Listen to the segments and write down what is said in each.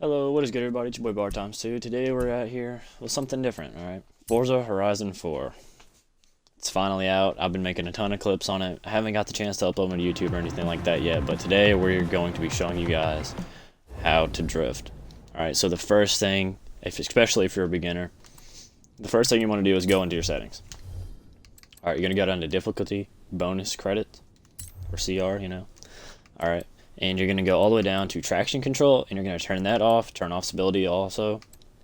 Hello, what is good everybody? It's your boy Bar Times 2. Today we're out here with something different, alright? Forza Horizon 4. It's finally out. I've been making a ton of clips on it. I haven't got the chance to upload them to YouTube or anything like that yet, but today we're going to be showing you guys how to drift. Alright, so the first thing, especially if you're a beginner, the first thing you want to do is go into your settings. Alright, you're going to go down to difficulty, bonus credit, or CR, Alright. And you're going to go all the way down to traction control, and you're going to turn that off, turn off stability also,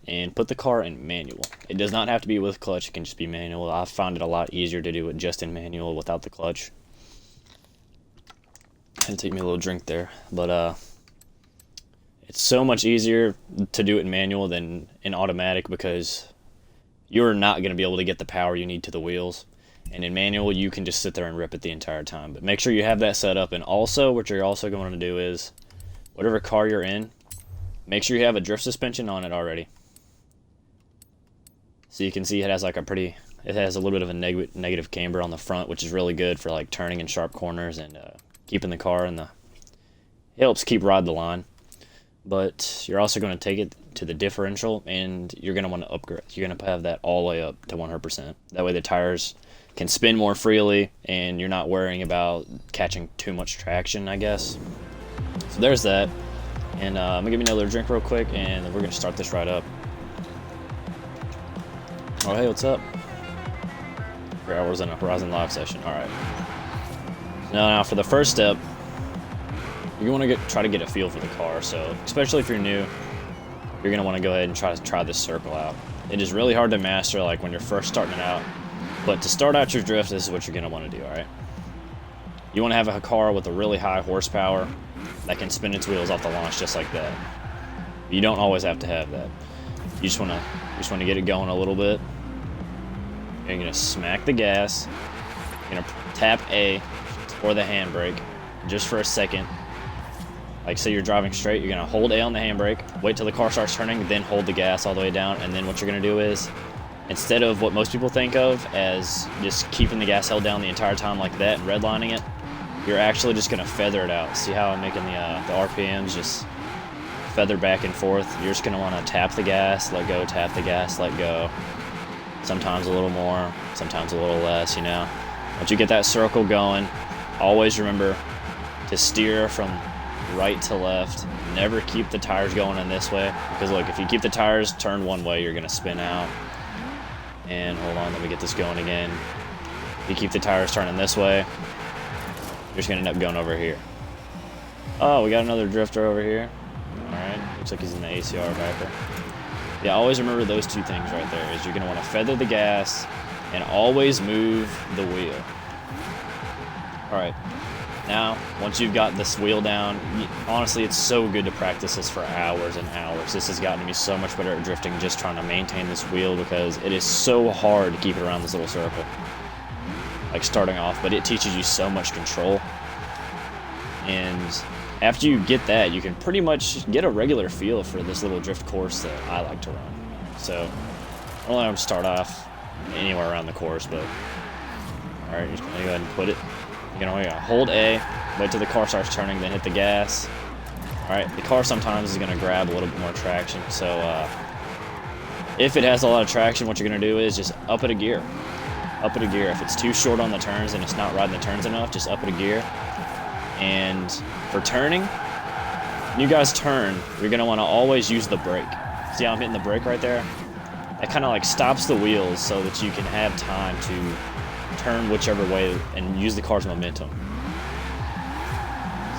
and put the car in manual. It does not have to be with clutch, it can just be manual. I found it a lot easier to do it just in manual without the clutch. Had to take me a little drink there, but it's so much easier to do it in manual than in automatic because you're not going to be able to get the power you need to the wheels. And in manual, you can just sit there and rip it the entire time. But make sure you have that set up. And also, what you're also going to do is, whatever car you're in, make sure you have a drift suspension on it already. So you can see it has like it has a little bit of a negative camber on the front, which is really good for like turning in sharp corners and keeping the car in it helps keep ride the line. But you're also going to take it to the differential, and you're going to want to upgrade. You're going to have that all the way up to 100%. That way the tires can spin more freely, and you're not worrying about catching too much traction, I guess. So there's that. And I'm going to give you another drink real quick, and we're going to start this right up. Oh, hey, what's up? 3 hours in a Horizon Live session. Alright. Now, for the first step, you want to try to get a feel for the car. So, especially if you're new, you're going to want to go ahead and try this circle out. It is really hard to master like when you're first starting it out. But to start out your drift, this is what you're going to want to do, alright? You want to have a car with a really high horsepower that can spin its wheels off the launch just like that. You don't always have to have that. You just want to get it going a little bit. You're going to smack the gas. You're going to tap A or the handbrake just for a second. Like, say you're driving straight, you're going to hold A on the handbrake, wait till the car starts turning, then hold the gas all the way down, and then what you're going to do is, instead of what most people think of as just keeping the gas held down the entire time like that and redlining it, you're actually just going to feather it out. See how I'm making the RPMs just feather back and forth? You're just going to want to tap the gas, let go, tap the gas, let go. Sometimes a little more, sometimes a little less, Once you get that circle going, always remember to steer from right to left. Never keep the tires going in this way, because look, if you keep the tires turned one way, you're going to spin out. And hold on, let me get this going again. If you keep the tires turning this way, you're just going to end up going over here. Oh, we got another drifter over here. Alright, looks like he's in the ACR Viper. Yeah, always remember those two things right there, is you're going to want to feather the gas and always move the wheel. Alright, now, once you've got this wheel down, honestly, it's so good to practice this for hours and hours. This has gotten me so much better at drifting, just trying to maintain this wheel, because it is so hard to keep it around this little circle, like starting off, but it teaches you so much control. And after you get that, you can pretty much get a regular feel for this little drift course that I like to run. So, I don't want to start off anywhere around the course, but alright, just gonna go ahead and put it. You're gonna hold A, wait till the car starts turning, then hit the gas. Alright, the car sometimes is gonna grab a little bit more traction, so if it has a lot of traction, what you're gonna do is just up it a gear. Up it a gear. If it's too short on the turns and it's not riding the turns enough, just up it a gear. And for turning, when you guys turn, you're gonna wanna always use the brake. See how I'm hitting the brake right there? That kinda like stops the wheels so that you can have time to turn whichever way and use the car's momentum.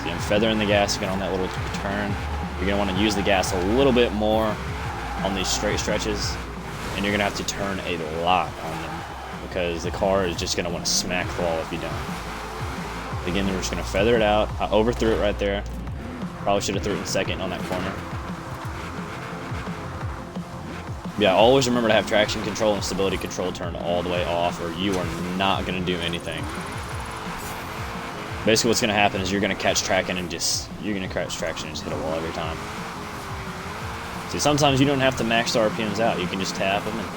See, I'm feathering the gas again on that little turn. You're going to want to use the gas a little bit more on these straight stretches, and you're going to have to turn a lot on them, because the car is just going to want to smack the wall if you don't. Again, we're just going to feather it out. I overthrew it right there. Probably should have threw it in second on that corner. Yeah, always remember to have traction control and stability control turned all the way off, or you are not going to do anything. Basically, what's going to happen is you're going to catch traction and just hit a wall every time. See, sometimes you don't have to max the RPMs out. You can just tap them and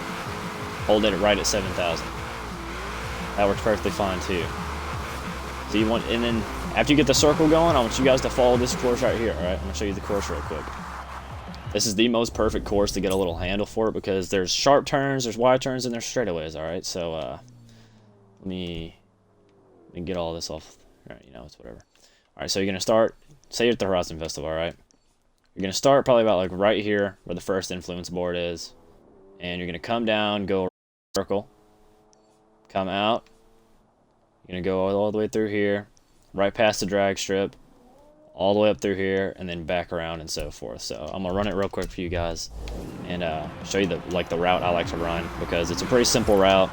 hold it right at 7,000. That works perfectly fine too. So and then after you get the circle going, I want you guys to follow this course right here. All right, I'm going to show you the course real quick. This is the most perfect course to get a little handle for it because there's sharp turns, there's wide turns, and there's straightaways, alright? So, let me get all this off. Alright, you know, it's whatever. Alright, so you're going to start, say you're at the Horizon Festival, alright? You're going to start probably about like right here where the first influence board is. And you're going to come down, go circle, come out. You're going to go all the way through here, right past the drag strip, all the way up through here, and then back around and so forth. So I'm gonna run it real quick for you guys and show you the route I like to run because it's a pretty simple route.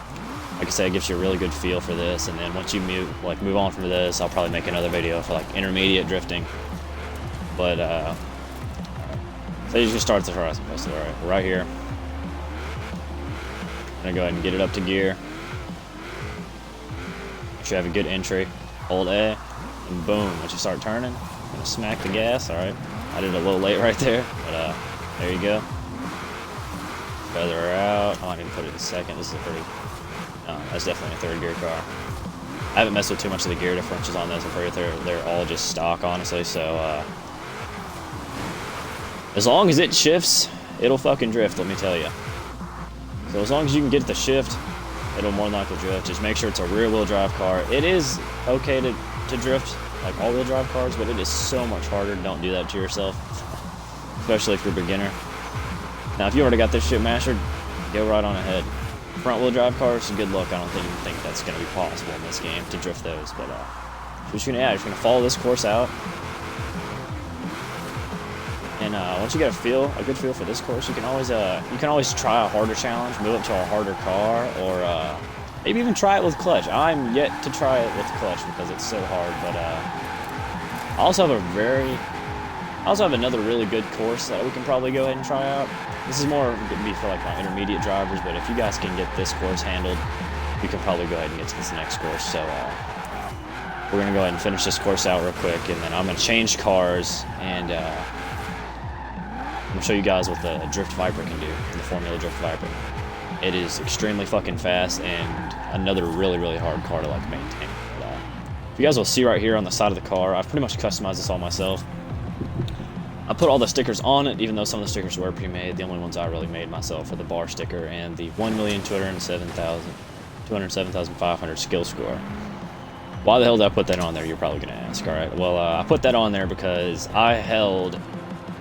Like I said, it gives you a really good feel for this. And then once you move on from this, I'll probably make another video for like intermediate drifting. But so you just start at the Horizon Festival, alright? Right here. I'm gonna go ahead and get it up to gear. Make sure you have a good entry. Hold A, and boom, once you start turning. Gonna smack the gas, alright. I did it a little late right there, but there you go. Feather out. Oh, I didn't put it in second. This is a pretty. No, that's definitely a third gear car. I haven't messed with too much of the gear differentials on this. I'm pretty they're all just stock, honestly. So as long as it shifts, it'll fucking drift. Let me tell you. So as long as you can get the shift, it'll more than likely drift. Just make sure it's a rear-wheel drive car. It is okay to drift like all-wheel drive cars, but it is so much harder. Don't do that to yourself, especially if you're a beginner. Now, if you already got this shit mastered, go right on ahead. Front-wheel drive cars, good luck. I don't think that's going to be possible in this game to drift those. But you're just gonna follow this course out, and once you get a good feel for this course, you can always try a harder challenge, move up to a harder car, or maybe even try it with clutch. I'm yet to try it with clutch because it's so hard, but I also have another really good course that we can probably go ahead and try out. This is more going to be for like my intermediate drivers, but if you guys can get this course handled, you can probably go ahead and get to this next course. So we're going to go ahead and finish this course out real quick, and then I'm going to change cars, and I'm going to show you guys what the Drift Viper can do, the Formula Drift Viper. It is extremely fucking fast and another really, really hard car to like maintain. But, if you guys will see right here on the side of the car, I've pretty much customized this all myself. I put all the stickers on it, even though some of the stickers were pre-made. The only ones I really made myself are the bar sticker and the 1,207,500 skill score. Why the hell did I put that on there, you're probably going to ask. Alright, well, I put that on there because I held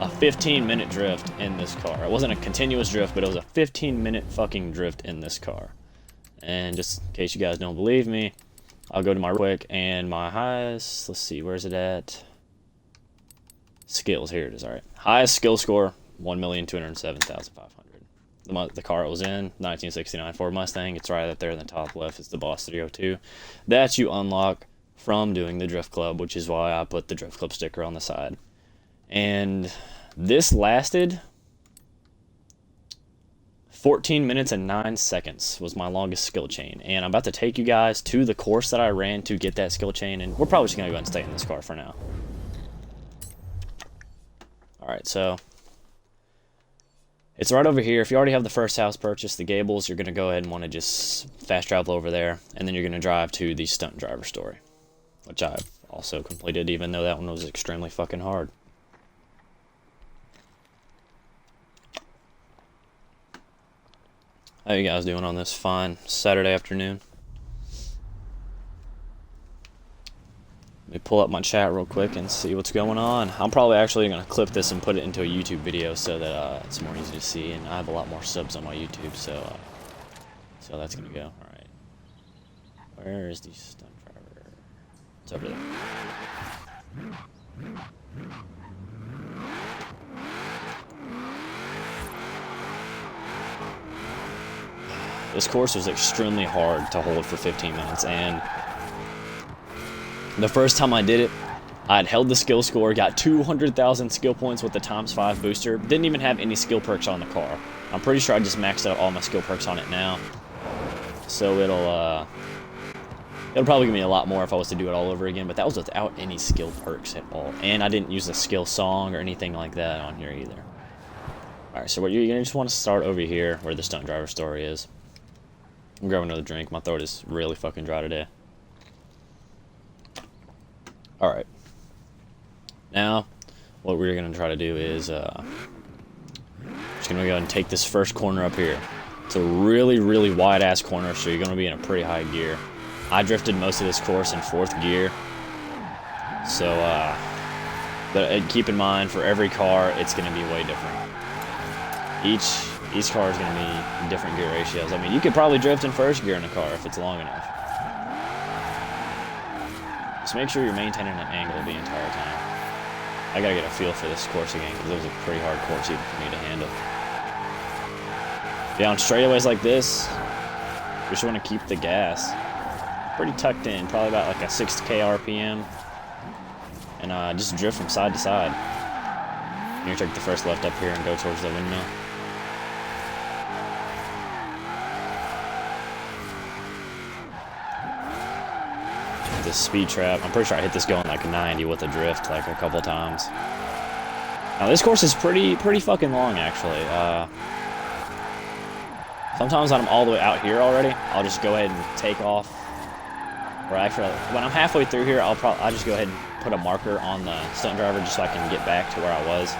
a 15-minute drift in this car. It wasn't a continuous drift, but it was a 15-minute fucking drift in this car. And just in case you guys don't believe me, I'll go to my quick, and my highest, let's see, where's it at? Skills, here it is, alright. Highest skill score, 1,207,500. The car it was in, 1969 Ford Mustang. It's right up there in the top left. It's the Boss 302. That you unlock from doing the Drift Club, which is why I put the Drift Club sticker on the side. And this lasted 14 minutes and 9 seconds was my longest skill chain. And I'm about to take you guys to the course that I ran to get that skill chain, and we're probably just going to go ahead and stay in this car for now. Alright, so it's right over here. If you already have the first house purchased, the Gables, you're going to go ahead and want to just fast travel over there, and then you're going to drive to the Stunt Driver story, which I've also completed, even though that one was extremely fucking hard. How you guys doing on this fine Saturday afternoon? Let me pull up my chat real quick and see what's going on. I'm probably actually going to clip this and put it into a YouTube video so that it's more easy to see, and I have a lot more subs on my YouTube, so that's going to go. Alright. Where is the Stunt Driver? It's over there. This course was extremely hard to hold for 15 minutes, and the first time I did it, I'd held the skill score, got 200,000 skill points with the ×5 booster, didn't even have any skill perks on the car. I'm pretty sure I just maxed out all my skill perks on it now, so it'll probably give me a lot more if I was to do it all over again, but that was without any skill perks at all, and I didn't use a skill song or anything like that on here either. Alright, so you're going to just want to start over here where the Stunt Driver story is. I'm grabbing another drink. My throat is really fucking dry today. Alright. Now, what we're going to try to do is Just gonna go ahead and take this first corner up here. It's a really, really wide-ass corner, so you're gonna be in a pretty high gear. I drifted most of this course in 4th gear. So, but keep in mind, for every car, it's gonna be way different. Each car is gonna be different gear ratios. I mean, you could probably drift in 1st gear in a car if it's long enough. Just make sure you're maintaining an angle the entire time. I gotta get a feel for this course again, because it was a pretty hard course even for me to handle. Yeah, on straightaways like this, you just want to keep the gas pretty tucked in, probably about like a 6K RPM, and just drift from side to side. You take the first left up here and go towards the windmill. This speed trap, I'm pretty sure I hit this going like 90 with a drift like a couple times. Now this course is pretty fucking long actually. Sometimes when I'm all the way out here already, I'll just go ahead and take off. Or actually, when I'm halfway through here, I'll just go ahead and put a marker on the stunt driver just so I can get back to where I was.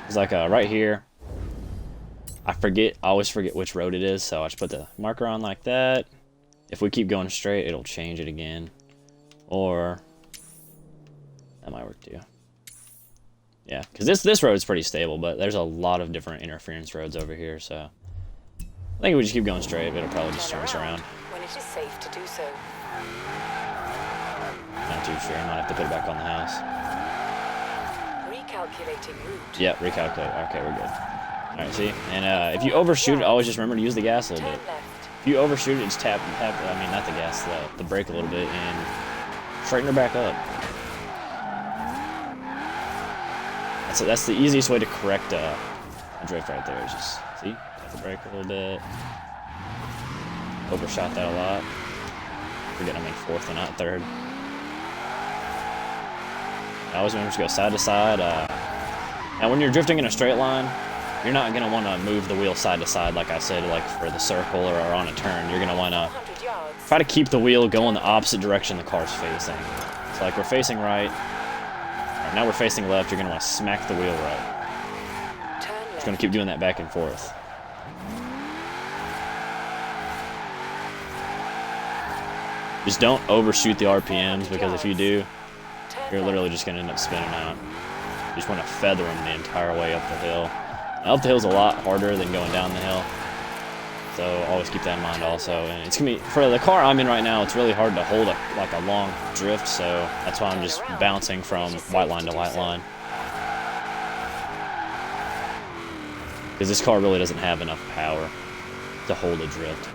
It's like right here. I always forget which road it is, so I just put the marker on like that. If we keep going straight, it'll change it again. Or that might work too. Yeah, because this road's pretty stable, but there's a lot of different interference roads over here, so I think if we just keep going straight, it'll probably just turn us around. When it is safe to do so. Not too sure. I might have to put it back on the house. Recalculating route. Yep, recalculate. Okay, we're good. Alright, see? And if you overshoot it, always just remember to use the gas a little bit. If you overshoot it, just tap, I mean, not the gas, the brake a little bit, and straighten her back up. That's the easiest way to correct a drift right there. Is just, see? Tap the brake a little bit. Overshot that a lot. Forget I'm in 4th and not 3rd. I always remember to go side to side. Now when you're drifting in a straight line, you're not going to want to move the wheel side to side like I said, like for the circle or on a turn. You're going to want to try to keep the wheel going the opposite direction the car's facing. So like we're facing right. Alright, now we're facing left. You're going to want to smack the wheel right. Just going to keep doing that back and forth. Just don't overshoot the RPMs, because if you do, you're literally just going to end up spinning out. You just want to feather them the entire way up the hill. Now, up the hill is a lot harder than going down the hill, so always keep that in mind also. And it's gonna be, for the car I'm in right now, it's really hard to hold like a long drift, so that's why I'm just bouncing from white line to white line. Because this car really doesn't have enough power to hold a drift.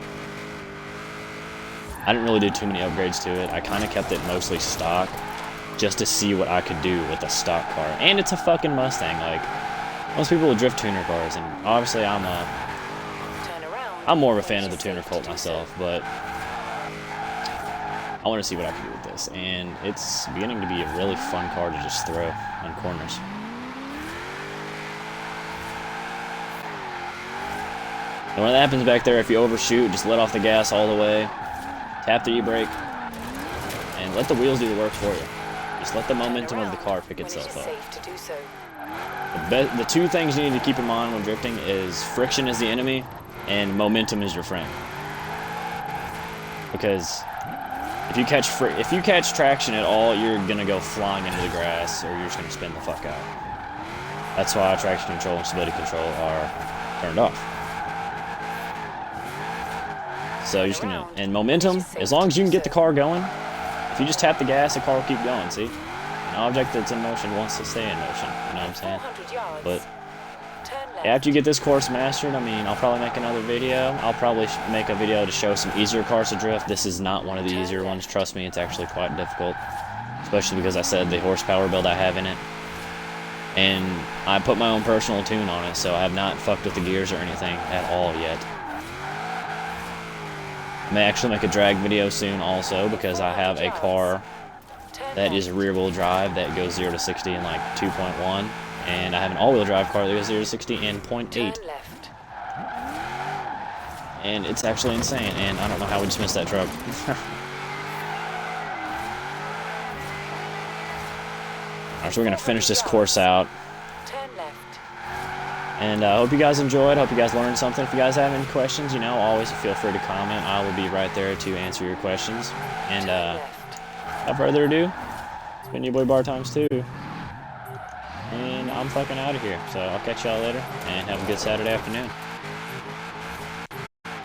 I didn't really do too many upgrades to it. I kind of kept it mostly stock, just to see what I could do with a stock car. And it's a fucking Mustang. Like, most people will drift tuner cars, and obviously I'm more of a fan of the tuner cult myself, but I want to see what I can do with this. And it's beginning to be a really fun car to just throw on corners. And when that happens back there, if you overshoot, just let off the gas all the way, tap the e-brake, and let the wheels do the work for you. Just let the momentum of the car pick itself up. The two things you need to keep in mind when drifting is friction is the enemy and momentum is your friend. Because if you catch traction at all, you're gonna go flying into the grass, or you're just gonna spin the fuck out. That's why traction control and stability control are turned off. So you're just gonna, and momentum, as long as you can get the car going, if you just tap the gas, the car will keep going, see? An object that's in motion wants to stay in motion, you know what I'm saying? But after you get this course mastered, I mean, I'll probably make another video. I'll probably make a video to show some easier cars to drift. This is not one of the easier ones, trust me, it's actually quite difficult. Especially because I said the horsepower build I have in it. And I put my own personal tune on it, so I have not fucked with the gears or anything at all yet. I may actually make a drag video soon also, because I have a car that is rear-wheel drive that goes 0 to 60 in like 2.1, and I have an all-wheel drive car that goes 0 to 60 in 0.8. And it's actually insane, and I don't know how we just missed that truck. Alright, so we're gonna finish this course out. And I hope you guys enjoyed. Hope you guys learned something. If you guys have any questions, you know, always feel free to comment. I will be right there to answer your questions. And without further ado, it's been your boy Bar Times 2. And I'm fucking out of here. So I'll catch y'all later. And have a good Saturday afternoon.